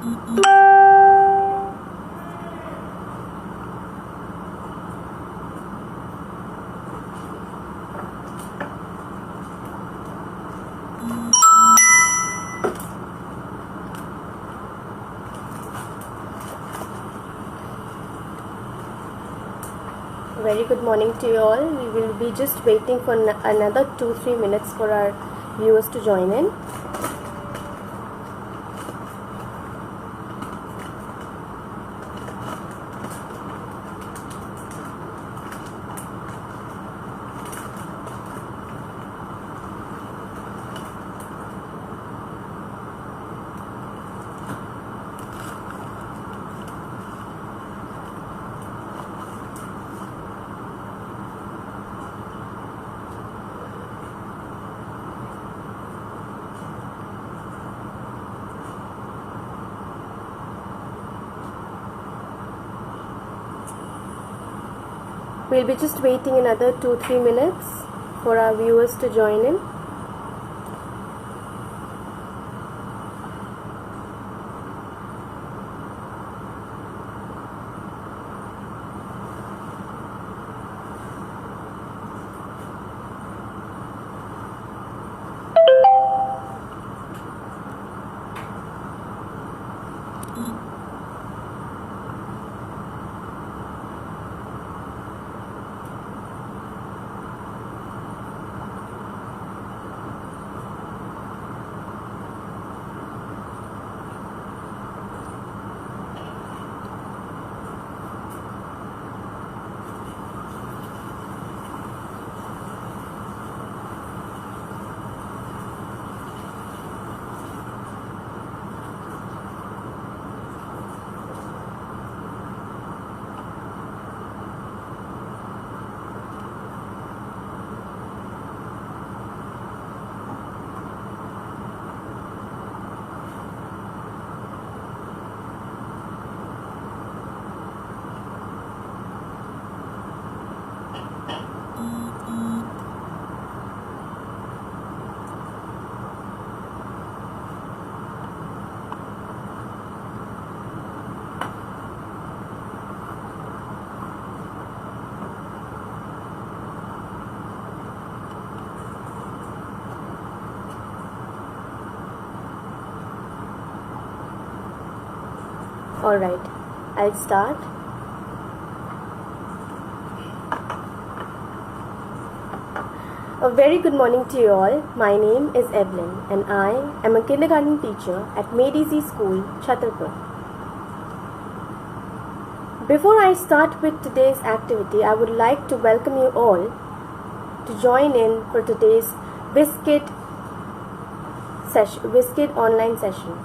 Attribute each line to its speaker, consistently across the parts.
Speaker 1: Very good morning to you all. We will be just waiting for another 2-3 minutes for our viewers to join in. We'll be just waiting another 2-3 minutes for our viewers to join in. Alright, I'll start. A very good morning to you all. My name is Evelyn and I am a kindergarten teacher at Made Easy School, Chhatarpur. Before I start with today's activity, I would like to welcome you all to join in for today's Whiskit online session.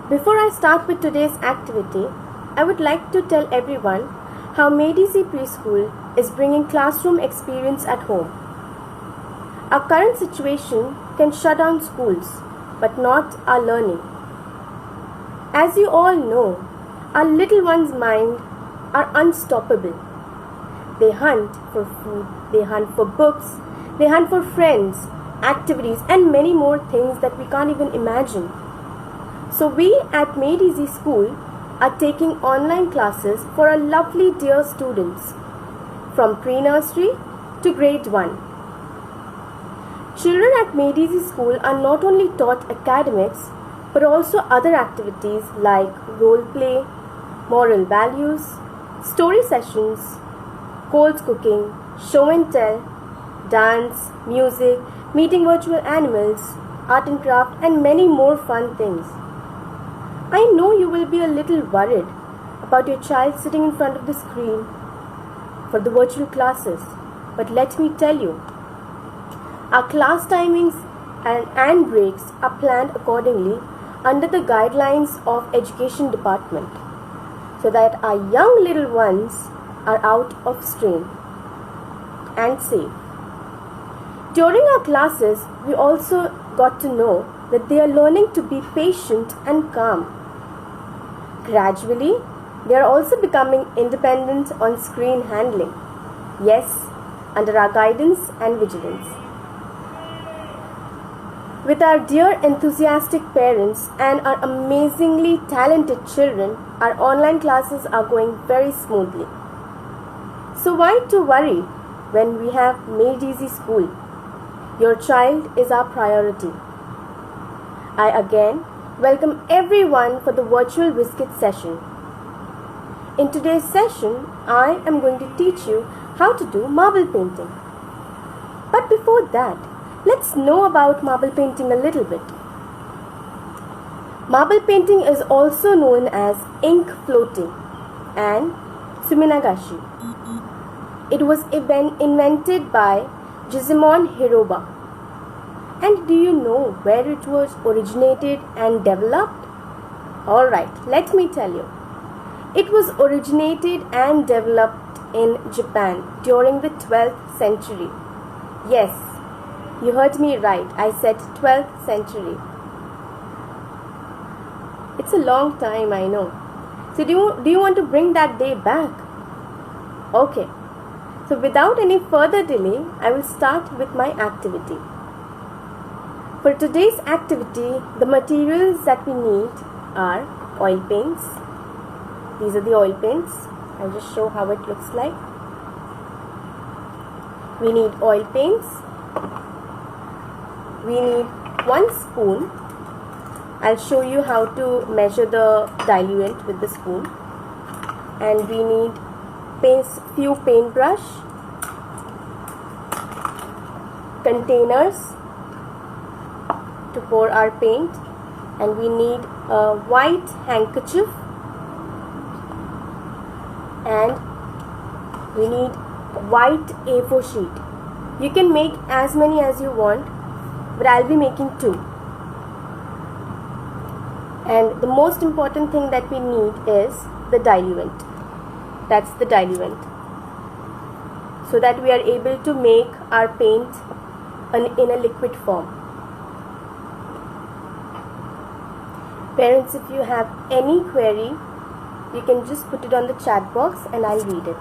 Speaker 1: Before I start with today's activity, I would like to tell everyone how Made Easy Preschool is bringing classroom experience at home. Our current situation can shut down schools, but not our learning. As you all know, our little ones' minds are unstoppable. They hunt for food, they hunt for books, they hunt for friends, activities, and many more things that we can't even imagine. So we at Made Easy School are taking online classes for our lovely dear students from pre-nursery to grade 1. Children at Made Easy School are not only taught academics but also other activities like role play, moral values, story sessions, cold cooking, show and tell, dance, music, meeting virtual animals, art and craft, and many more fun things. I know you will be a little worried about your child sitting in front of the screen for the virtual classes, but let me tell you, our class timings and breaks are planned accordingly under the guidelines of Education Department so that our young little ones are out of strain and safe. During our classes, we also got to know that they are learning to be patient and calm. Gradually, they are also becoming independent on screen handling. Yes, under our guidance and vigilance. With our dear enthusiastic parents and our amazingly talented children, our online classes are going very smoothly. So why to worry when we have Made Easy School? Your child is our priority. I again welcome everyone for the virtual Whiskit session. In today's session, I am going to teach you how to do marble painting. But before that, let's know about marble painting a little bit. Marble painting is also known as ink floating and suminagashi. It was invented by Gizemon Hiroba. And do you know where it was originated and developed? Alright, let me tell you. It was originated and developed in Japan during the 12th century. Yes, you heard me right. I said 12th century. It's a long time, I know. So do you want to bring that day back? Okay. So without any further delay, I will start with my activity. For today's activity, the materials that we need are oil paints. These are the oil paints. I'll just show how it looks like. We need oil paints. We need 1 spoon. I'll show you how to measure the diluent with the spoon. And we need few paintbrush, containers to pour our paint, and we need a white handkerchief, and we need white A4 sheet. You can make as many as you want, but I'll be making 2. And the most important thing that we need is the diluent. That's the diluent. So that we are able to make our paint in a liquid form. Parents, if you have any query, you can just put it on the chat box and I'll read it.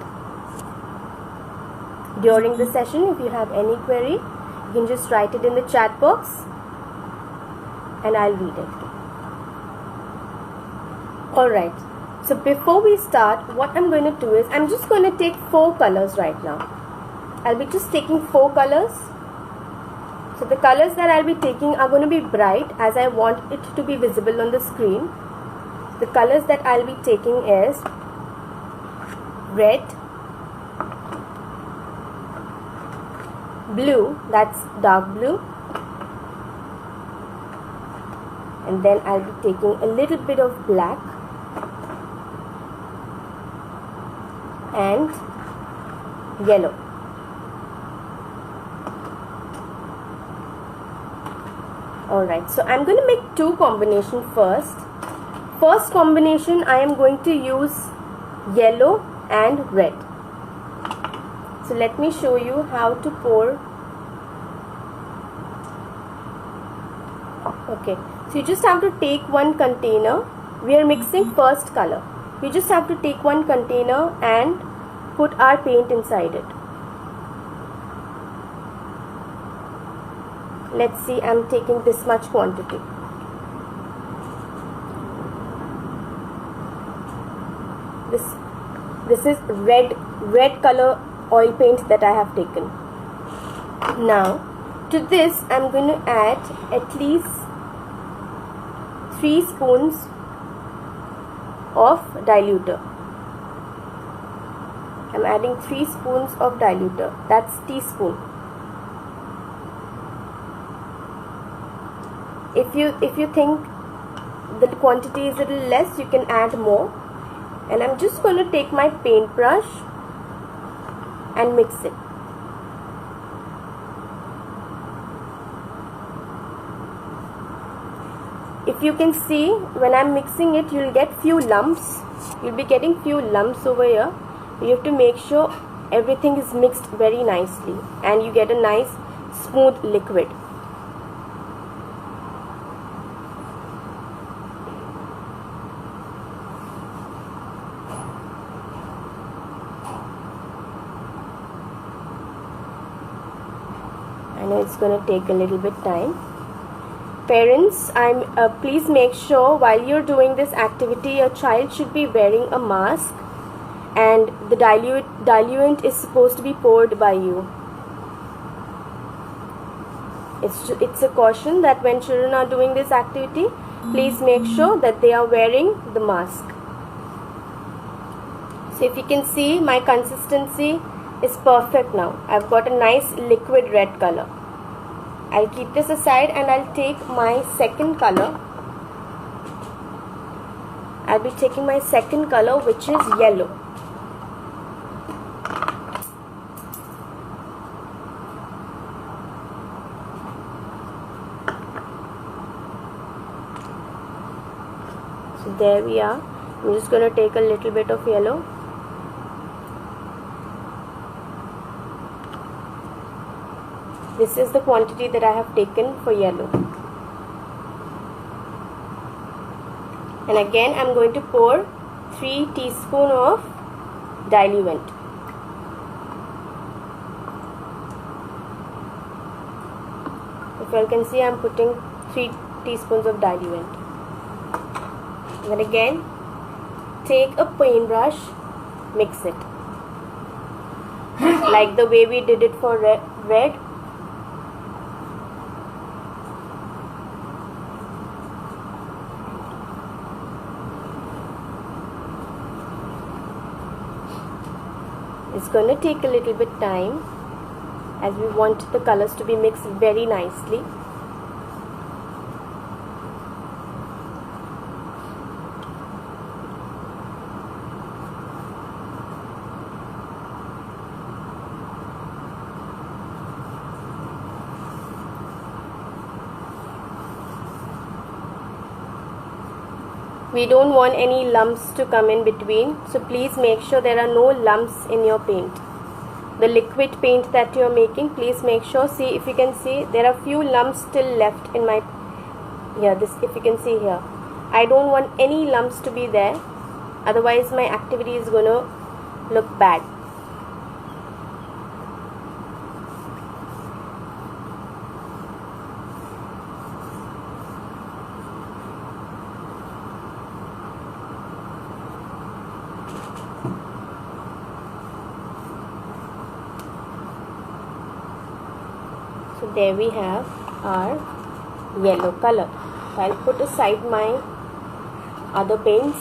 Speaker 1: During the session, if you have any query, you can just write it in the chat box and I'll read it. Alright, so before we start, what I'm going to do is, I'm just going to take 4 colors right now. I'll be just taking 4 colors. So the colors that I'll be taking are going to be bright, as I want it to be visible on the screen. The colors that I'll be taking is red, blue, that's dark blue, and then I'll be taking a little bit of black and yellow. Alright, so I'm going to make 2 combinations first. First combination, I am going to use yellow and red. So let me show you how to pour. Okay, so you just have to take 1 container. We are mixing first color. You just have to take 1 container and put our paint inside it. Let's see, I'm taking this much quantity. This is red color oil paint that I have taken. Now to this I'm going to add at least 3 spoons of diluter. I'm adding 3 spoons of diluter. That's teaspoon. If you think the quantity is a little less, you can add more. And I'm just going to take my paintbrush and mix it. If you can see, when I'm mixing it, you'll get few lumps. You'll be getting few lumps over here. You have to make sure everything is mixed very nicely and you get a nice smooth liquid. I know it's going to take a little bit time. Parents, please make sure while you're doing this activity, your child should be wearing a mask, and the diluent is supposed to be poured by you. It's a caution that when children are doing this activity, please make sure that they are wearing the mask. So if you can see, my consistency is perfect now. I've got a nice liquid red color. I'll keep this aside and I'll take my second color. I'll be taking my second color, which is yellow. So there we are. I'm just going to take a little bit of yellow. This is the quantity that I have taken for yellow. And again I'm going to pour 3 teaspoons of diluent. If you all can see, I'm putting 3 teaspoons of diluent. And then again, take a paintbrush, mix it. Like the way we did it for red. It's going to take a little bit time as we want the colors to be mixed very nicely. We don't want any lumps to come in between, so please make sure there are no lumps in your paint. The liquid paint that you are making, please make sure, see if you can see, there are few lumps still left in my, here, this, if you can see here. I don't want any lumps to be there, otherwise my activity is going to look bad. So there we have our yellow color. So I'll put aside my other paints.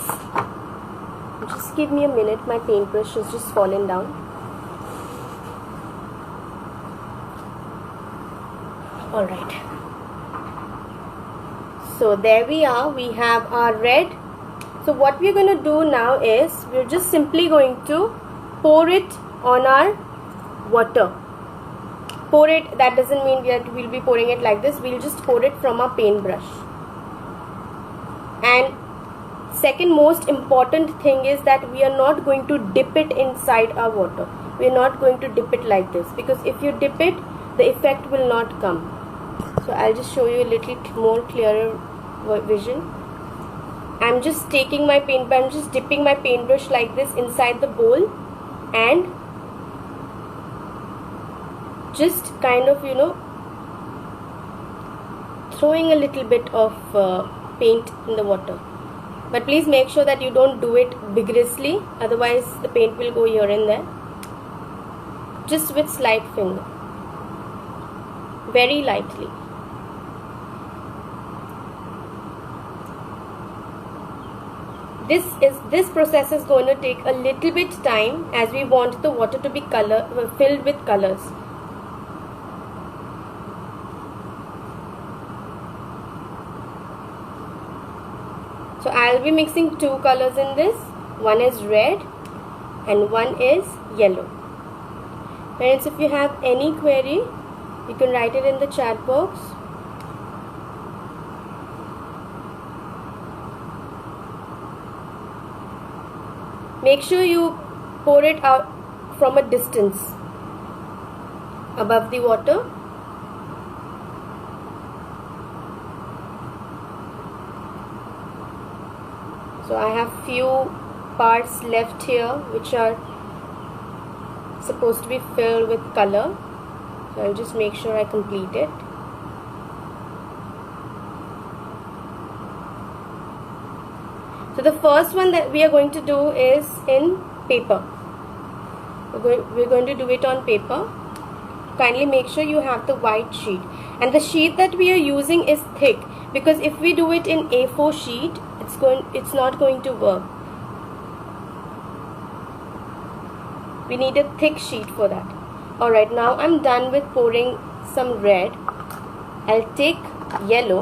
Speaker 1: Just give me a minute, my paintbrush has just fallen down. Alright. So there we are, we have our red. So what we're going to do now is, we're just simply going to pour it on our water. Pour it, that doesn't mean that we'll be pouring it like this, we'll just pour it from our paintbrush. And second most important thing is that we are not going to dip it inside our water. We are not going to dip it like this, because if you dip it, the effect will not come. So I'll just show you a little more clearer vision. I'm just taking my I'm just dipping my paintbrush like this inside the bowl and just kind of, throwing a little bit of paint in the water. But please make sure that you don't do it vigorously, otherwise the paint will go here and there. Just with slight finger, very lightly. This process is going to take a little bit time, as we want the water to be filled with colors. So I'll be mixing two colors in this. One is red and one is yellow. Parents, if you have any query, you can write it in the chat box. Make sure you pour it out from a distance above the water. So I have few parts left here which are supposed to be filled with color. So I'll just make sure I complete it. the first one that we are going to do is in paper. We're going to do it on paper. Kindly make sure you have the white sheet, and the sheet that we are using is thick, because if we do it in A4 sheet, it's not going to work. We need a thick sheet for that. Alright, now I'm done with pouring some red. I'll take yellow.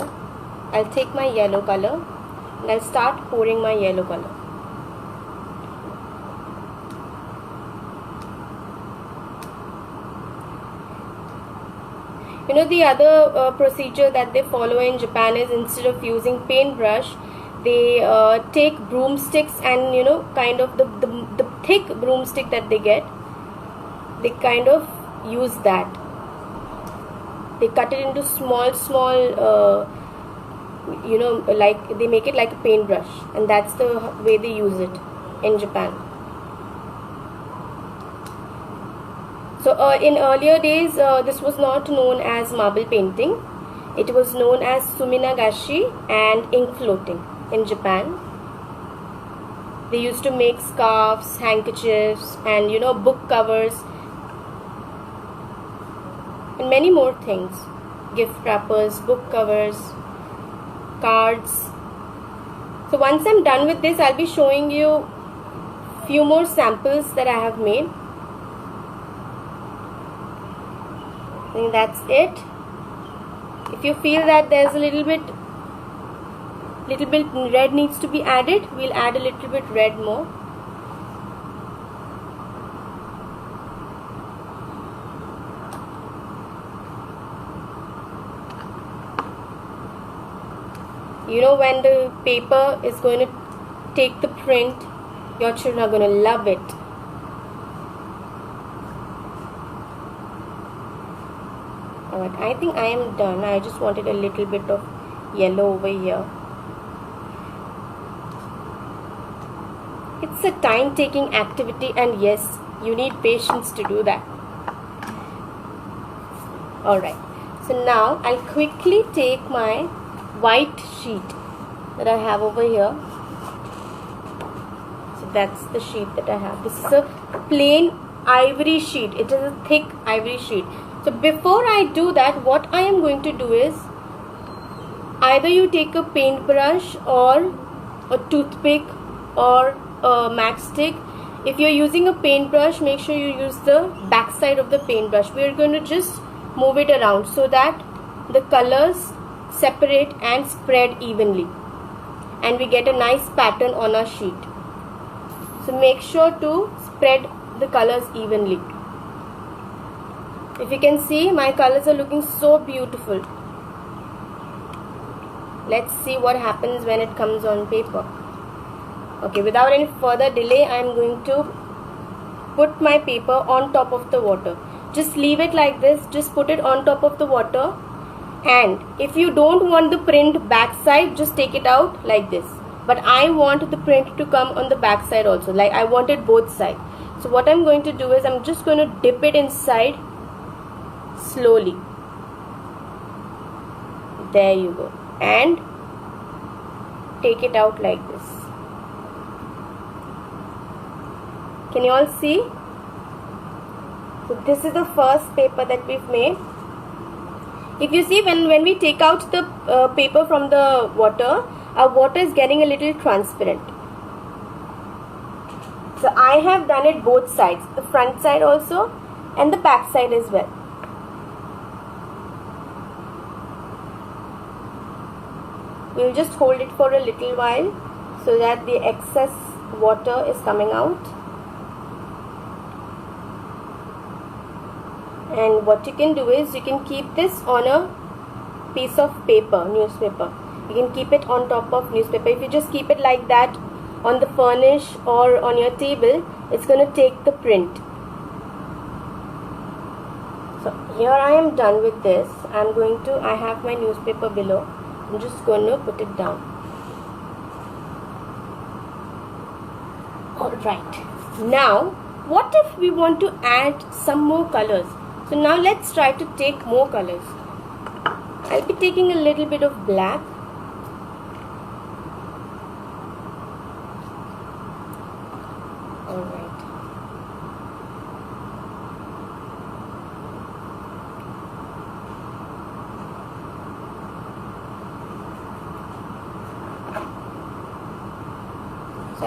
Speaker 1: I'll take my yellow color and I'll start pouring my yellow color. You know, the other procedure that they follow in Japan is, instead of using paintbrush, they take broomsticks, and you know, kind of the thick broomstick that they get, they kind of use that. They cut it into small you know, like they make it like a paintbrush, and that's the way they use it in Japan. So in earlier days, this was not known as marble painting. It was known as suminagashi and ink floating in Japan. They used to make scarves, handkerchiefs, and you know, book covers, and many more things. Gift wrappers, book covers, cards. So once I'm done with this, I'll be showing you few more samples that I have made. I think that's it. If you feel that there's a little bit red needs to be added, we'll add a little bit red more. You know, when the paper is going to take the print, your children are going to love it. Alright, I think I am done. I just wanted a little bit of yellow over here. It's a time-taking activity, and yes, you need patience to do that. Alright, so now I'll quickly take my white sheet that I have over here. So that's the sheet that I have. This is a plain ivory sheet. It is a thick ivory sheet. So before I do that, what I am going to do is, either you take a paintbrush or a toothpick or a matchstick. If you're using a paintbrush, make sure you use the back side of the paintbrush. We're going to just move it around so that the colors separate and spread evenly, and we get a nice pattern on our sheet. So make sure to spread the colors evenly. If you can see, my colors are looking so beautiful. Let's see what happens when it comes on paper. Okay, without any further delay, I am going to put my paper on top of the water. Just leave it like this. Just put it on top of the water. And if you don't want the print backside, just take it out like this. But I want the print to come on the backside also. Like, I want it both sides. So what I'm going to do is, I'm just going to dip it inside slowly. There you go. And take it out like this. Can you all see? So this is the first paper that we've made. If you see, when we take out the paper from the water, our water is getting a little transparent. So I have done it both sides, the front side also and the back side as well. We'll just hold it for a little while so that the excess water is coming out. And what you can do is, you can keep this on a piece of paper, newspaper. You can keep it on top of newspaper. If you just keep it like that on the furnish or on your table, it's going to take the print. So here I am done with this. I have my newspaper below. I'm just going to put it down. Alright. Now, what if we want to add some more colors? So now let's try to take more colors. I'll be taking a little bit of black.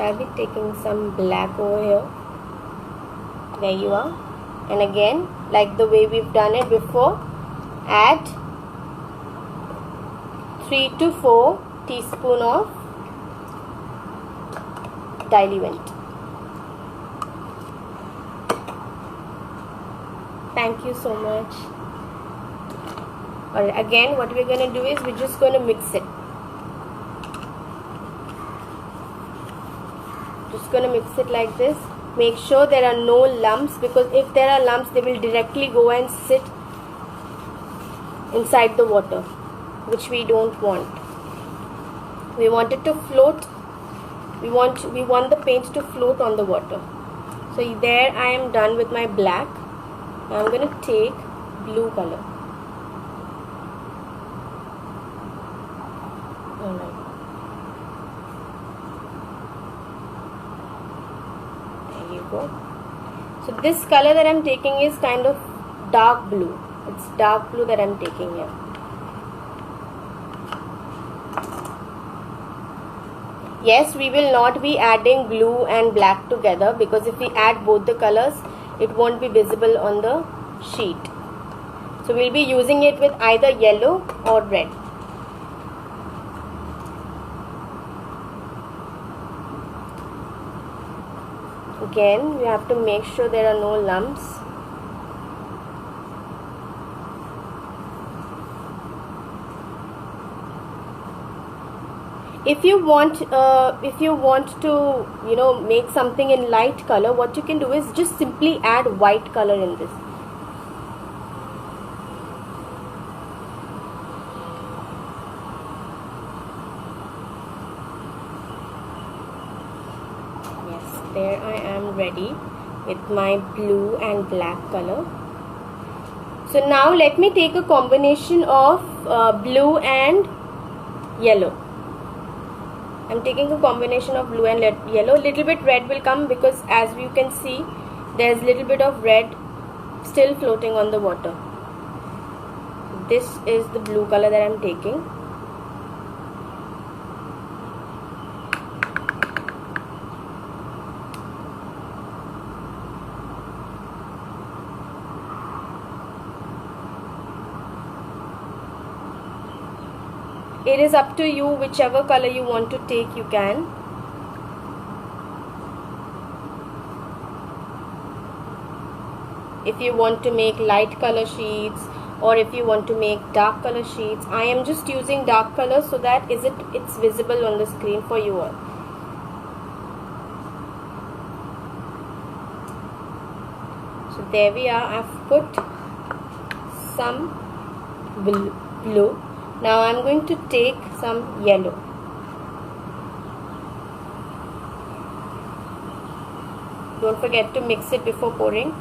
Speaker 1: I'll be taking some black over here. There you are. And again, like the way we've done it before, add 3 to 4 teaspoons of diluent. Thank you so much. Alright, again what we're going to do is we're just going to mix it. Just going to mix it like this. Make sure there are no lumps, because if there are lumps they will directly go and sit inside the water, which we don't want. We want it to float. We want the paint to float on the water. So there I am done with my black. Now I'm going to take blue color. Alright. There you go. So this color that I'm taking is kind of dark blue. It's dark blue that I'm taking here. Yes, we will not be adding blue and black together, because if we add both the colors, it won't be visible on the sheet. So we'll be using it with either yellow or red. Again, we have to make sure there are no lumps. If you want to, make something in light color, what you can do is just simply add white color in this. Yes, there I am ready with my blue and black color. So now let me take a combination of blue and yellow. I'm taking a combination of blue and yellow. Little bit red will come, because as you can see, there's little bit of red still floating on the water. This is the blue color that I'm taking. It is up to you, whichever color you want to take, you can. If you want to make light color sheets, or if you want to make dark color sheets, I am just using dark color so that it's visible on the screen for you all. So there we are. I've put some blue. Now I'm going to take some yellow. Don't forget to mix it before pouring.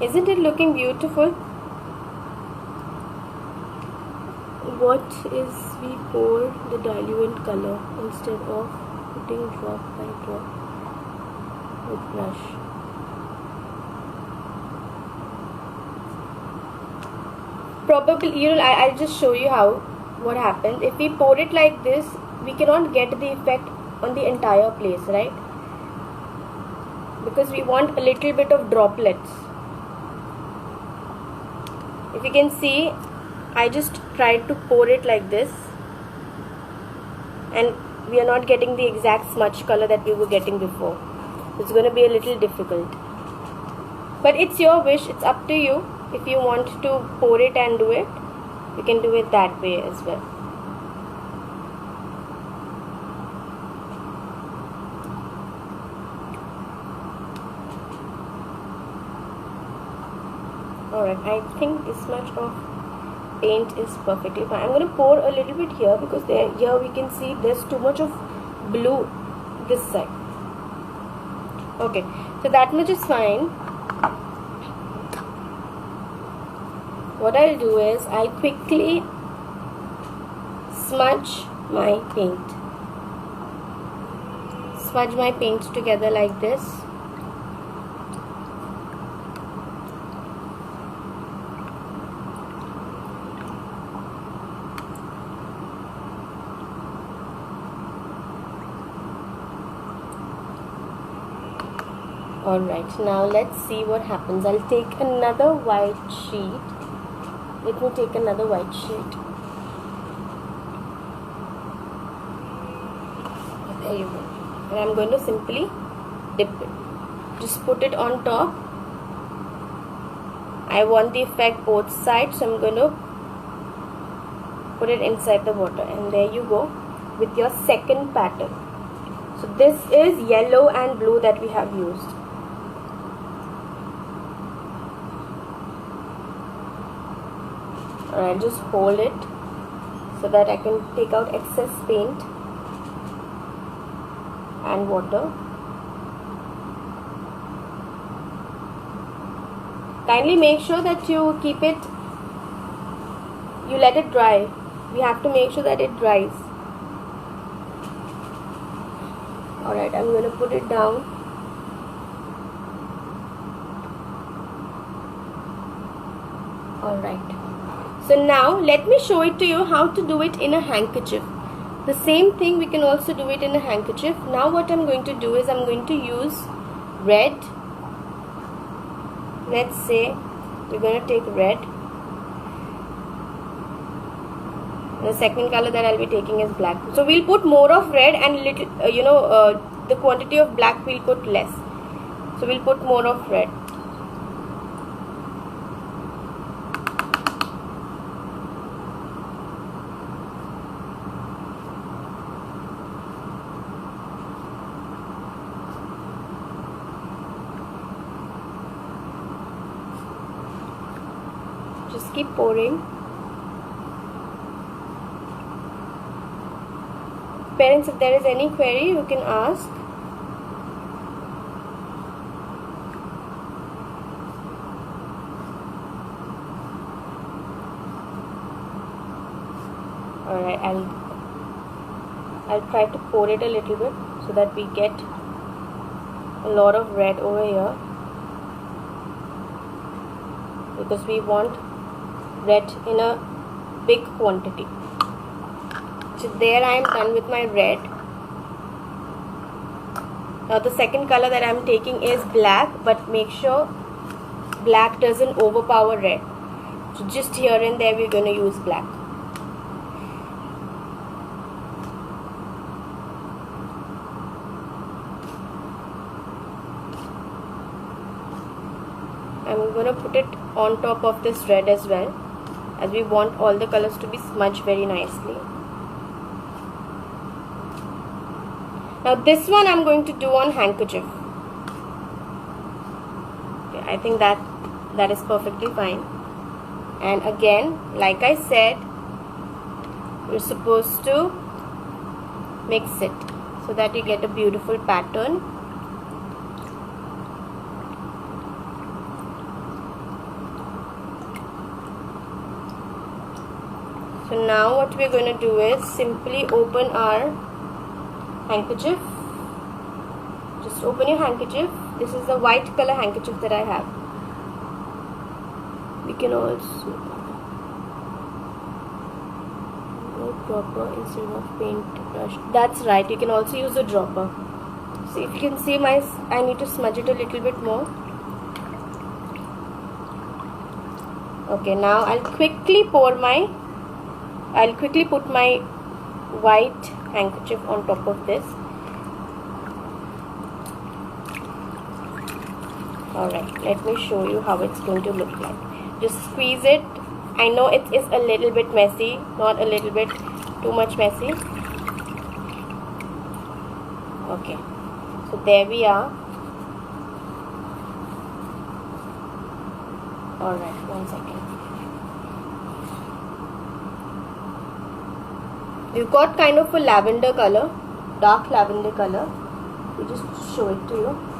Speaker 1: Isn't it looking beautiful? What is we pour the diluent color instead of putting drop by drop with brush. Probably, I'll just show you what happens. If we pour it like this, we cannot get the effect on the entire place, right? Because we want a little bit of droplets. If you can see, I just tried to pour it like this, and we are not getting the exact smudge color that we were getting before. It's going to be a little difficult. But it's your wish, it's up to you. If you want to pour it and do it, you can do it that way as well. Alright, I think this much of paint is perfectly fine. I'm going to pour a little bit here, because here we can see there's too much of blue this side. Okay, so that much is fine. What I'll do is I'll quickly smudge my paint. Smudge my paint together like this. Alright, now let's see what happens. I'll take another white sheet. Let me take another white sheet. There you go. And I'm going to simply dip it. Just put it on top. I want the effect both sides, so I'm going to put it inside the water. And there you go with your second pattern. So this is yellow and blue that we have used. Alright, just hold it so that I can take out excess paint and water. Kindly make sure that you keep it, you let it dry. We have to make sure that it dries. Alright, I'm going to put it down. Alright. So now let me show it to you how to do it in a handkerchief. The same thing we can also do it in a handkerchief. Now what I'm going to do is I'm going to use red. Let's say we're going to take red. The second color that I'll be taking is black. So we'll put more of red and little, the quantity of black we'll put less. So we'll put more of red. Just keep pouring. Parents, if there is any query, you can ask. Alright, I'll try to pour it a little bit so that we get a lot of red over here, because we want red in a big quantity. So there I am done with my red. Now the second color that I am taking is black, but make sure black doesn't overpower red. So just here and there we're going to use black. I'm going to put it on top of this red as well, as we want all the colors to be smudged very nicely. Now this one I'm going to do on handkerchief. Okay, I think that is perfectly fine. And again, like I said, you're supposed to mix it so that you get a beautiful pattern. So now what we're going to do is simply open our handkerchief. Just open your handkerchief. This is the white color handkerchief that I have. We can also dropper instead of paint brush. That's right, you can also use a dropper. So if you can see I need to smudge it a little bit more. Okay, now I'll quickly put my white handkerchief on top of this. Alright, let me show you how it's going to look like. Just squeeze it. I know it is a little bit messy, not a little bit, too much messy. Okay, so there we are. Alright, 1 second. We've got kind of a lavender color, dark lavender color. We just show it to you.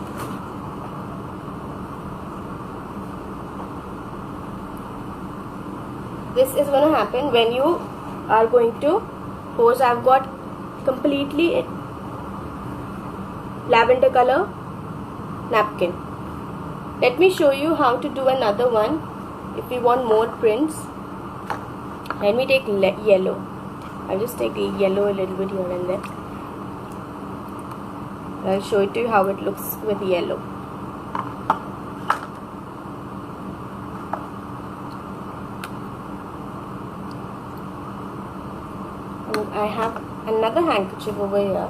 Speaker 1: This is going to happen when you are going to Suppose I've got completely lavender color napkin. Let me show you how to do another one. If you want more prints, let me take yellow. I'll just take yellow a little bit here and there. I'll show it to you how it looks with yellow. And I have another handkerchief over here.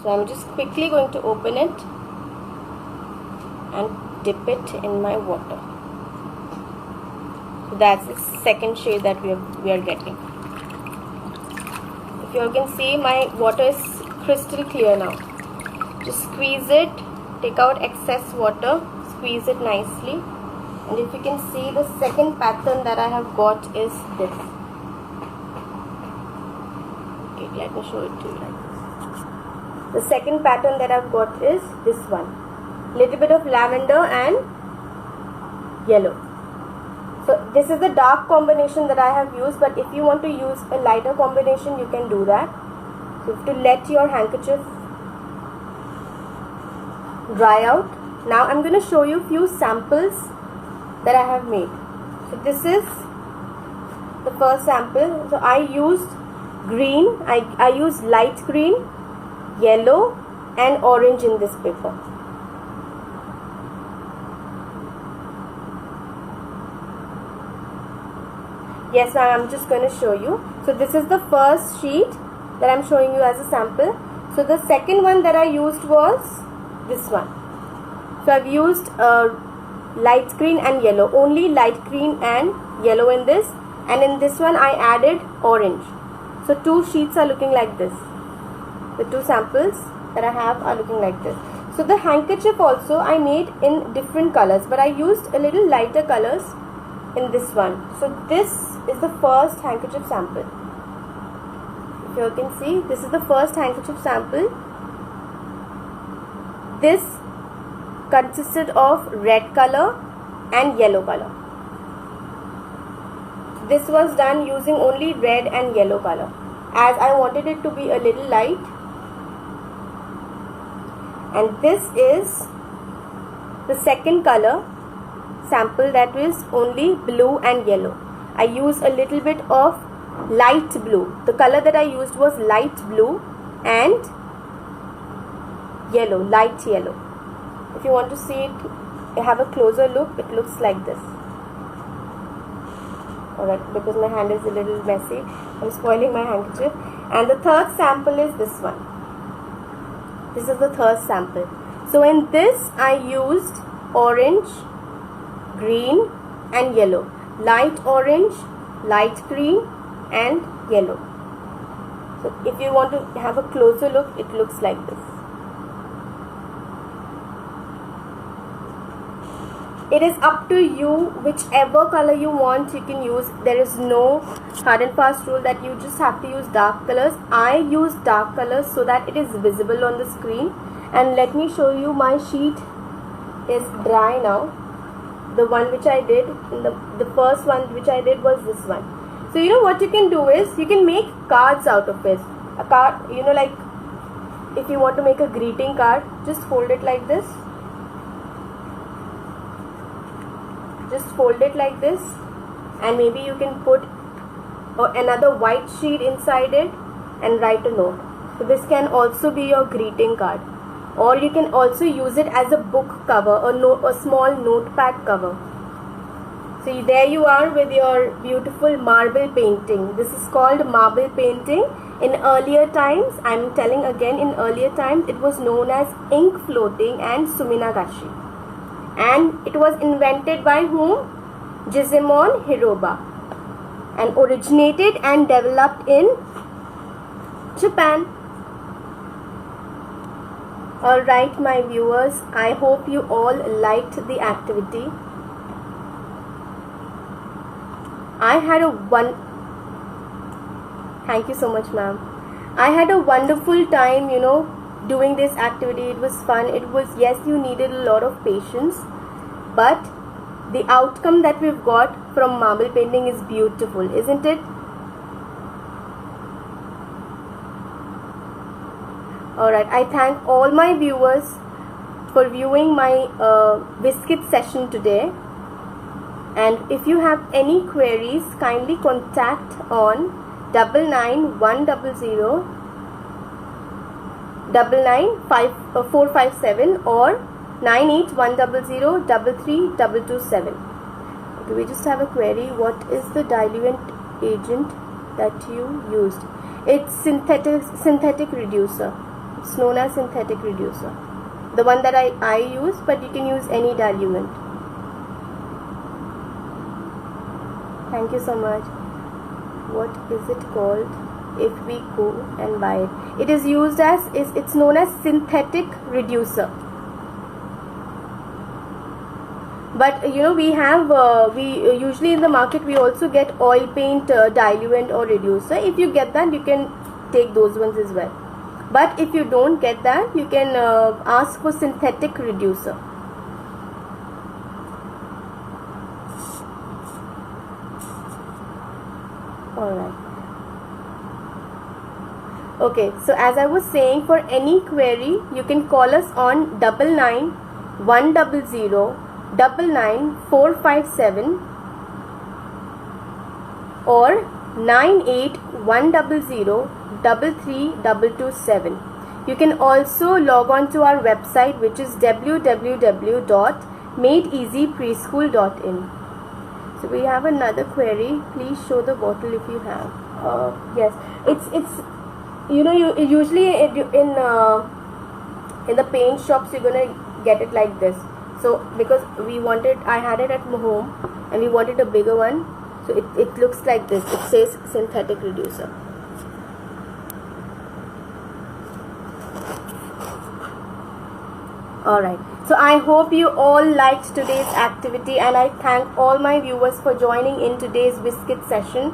Speaker 1: So I'm just quickly going to open it and dip it in my water. So that's the second shade that we are getting. If you all can see, my water is crystal clear now. Just squeeze it, take out excess water, squeeze it nicely, and if you can see, the second pattern that I have got is this. Okay, let me show it to you like this. The second pattern that I've got is this one. Little bit of lavender and yellow. So this is the dark combination that I have used, but if you want to use a lighter combination, you can do that. So you have to let your handkerchief dry out. Now I'm going to show you few samples that I have made. So this is the first sample. So I used green, I used light green, yellow and orange in this paper. Yes, I'm just going to show you. So this is the first sheet that I'm showing you as a sample. So the second one that I used was this one. So I've used light green and yellow, only light green and yellow in this, and in this one I added orange. So two sheets are looking like this. The two samples that I have are looking like this. So the handkerchief also I made in different colors, but I used a little lighter colors in this one. So this is the first handkerchief sample. If you can see, this is the first handkerchief sample. This consisted of red color and yellow color. This was done using only red and yellow color, as I wanted it to be a little light. And this is the second color sample, that is only blue and yellow. I used a little bit of light blue. The color that I used was light blue and yellow, light yellow. If you want to see it, have a closer look, it looks like this. Alright, because my hand is a little messy, I'm spoiling my handkerchief. And the third sample is this one. This is the third sample. So in this I used orange, green and yellow. Light orange, light green and yellow. So if you want to have a closer look, it looks like this. It is up to you, whichever color you want you can use. There is no hard and fast rule that you just have to use dark colors. I use dark colors so that it is visible on the screen. And let me show you, my sheet is dry now. The one which I did, the first one which I did was this one. So you know what you can do is, you can make cards out of it. A card, you know, like if you want to make a greeting card, just fold it like this. Just fold it like this, and maybe you can put another white sheet inside it and write a note. So this can also be your greeting card, or you can also use it as a book cover or a small notepad cover. So there you are with your beautiful marble painting. This is called marble painting. In earlier times, I'm telling again, in earlier times it was known as ink floating and suminagashi. And it was invented by whom? Jizemon Hiroba, and originated and developed in Japan. Alright my viewers, I hope you all liked the activity. I had Thank you so much, ma'am. I had a wonderful time, you know, doing this activity. It was fun. It was, yes, you needed a lot of patience, but the outcome that we've got from marble painting is beautiful, isn't it? Alright, I thank all my viewers for viewing my biscuit session today. And if you have any queries, kindly contact on 99100 99457 or 98100 33227. Okay, we just have a query. What is the diluent agent that you used? It's synthetic reducer. It's known as synthetic reducer. The one that I use, but you can use any diluent. Thank you so much. What is it called if we go and buy it? It is used as, it's known as synthetic reducer. But you know, we have we usually in the market we also get oil paint diluent or reducer. If you get that, you can take those ones as well. But if you don't get that, you can ask for synthetic reducer. Alright. Okay, so as I was saying, for any query, you can call us on 99100 99457 or 98100 33227. You can also log on to our website, which is www.madeeasypreschool.in. So we have another query. Please show the bottle if you have. Yes, it's you know, you usually in the paint shops you're gonna get it like this. So because I had it at home and we wanted a bigger one, so it looks like this. It says synthetic reducer. Alright, so I hope you all liked today's activity, and I thank all my viewers for joining in today's biscuit session.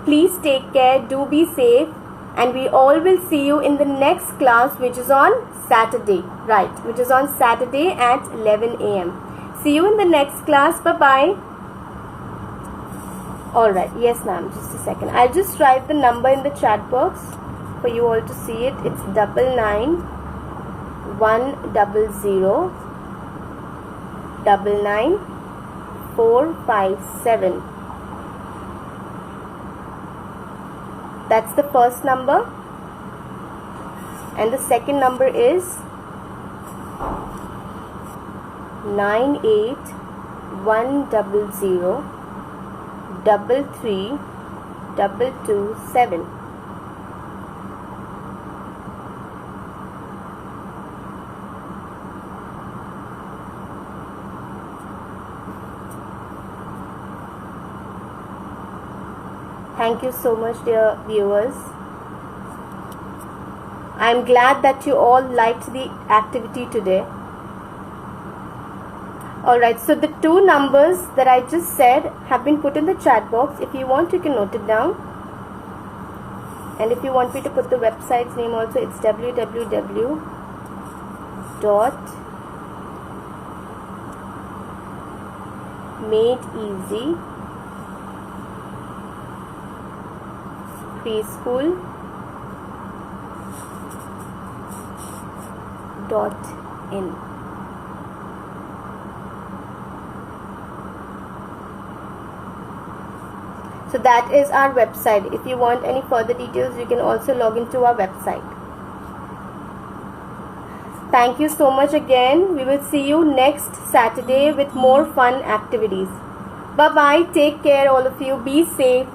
Speaker 1: Please take care, do be safe, and we all will see you in the next class, which is on Saturday, right? Which is on Saturday at 11 a.m. See you in the next class. Bye-bye. Alright, yes ma'am, just a second. I'll just write the number in the chat box for you all to see it. It's 99100 99457. That's the first number, and the second number is 98100 33227. Thank you so much, dear viewers. I am glad that you all liked the activity today. Alright, so the two numbers that I just said have been put in the chat box. If you want, you can note it down. And if you want me to put the website's name also, it's www.madeeasypreschool.in. So that is our website. If you want any further details, you can also log into our website. Thank you so much again. We will see you next Saturday with more fun activities. Bye bye. Take care all of you. Be safe.